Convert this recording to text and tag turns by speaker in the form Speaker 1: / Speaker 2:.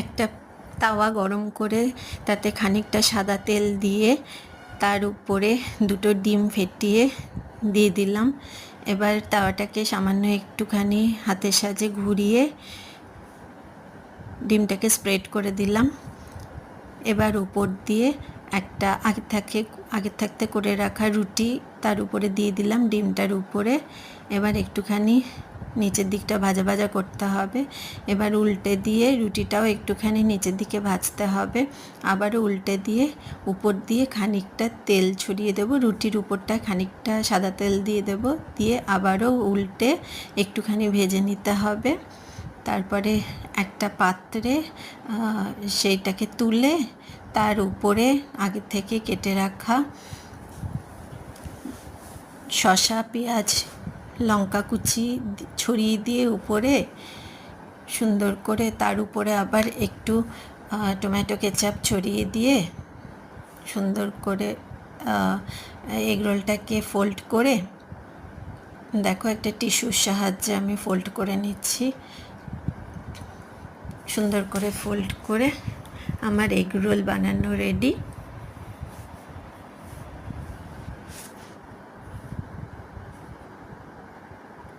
Speaker 1: একটা তাওয়া গরম করে তাতে খানিকটা সাদা তেল দিয়ে তার উপরে দুটো ডিম ফেটিয়ে দিয়ে দিলাম। এবার তাওয়াটাকে সামান্য একটুখানি হাতের সাহায্যে ঘুরিয়ে ডিমটাকে স্প্রেড করে দিলাম। এবার উপর দিয়ে একটা আগে থাকতে করে রাখা রুটি তার উপরে দিয়ে দিলাম ডিমটার উপরে। এবার একটুখানি নিচের দিকটা ভাজা ভাজা করতে হবে। এবার উল্টে দিয়ে রুটিটাও একটুখানি নিচের দিকে ভাজতে হবে। আবারও উল্টে দিয়ে উপর দিয়ে খানিকটা তেল ছড়িয়ে দেবো, রুটির উপরটা খানিকটা সাদা তেল দিয়ে দেবো, দিয়ে আবারও উল্টে একটুখানি ভেজে নিতে হবে। তারপরে একটা পাত্রে সেইটাকে তুলে তার উপরে আগে থেকে কেটে রাখা শসা, পেঁয়াজ, লঙ্কা কুচি ছড়িয়ে দিয়ে উপরে সুন্দর করে তার উপরে আবার একটু টমেটো কেচাপ ছড়িয়ে দিয়ে সুন্দর করে এগরোলটাকে ফোল্ড করে, দেখো একটা টিস্যুর সাহায্যে আমি ফোল্ড করে নিচ্ছি। সুন্দর করে ফোল্ড করে আমার এগরোল বানানো রেডি।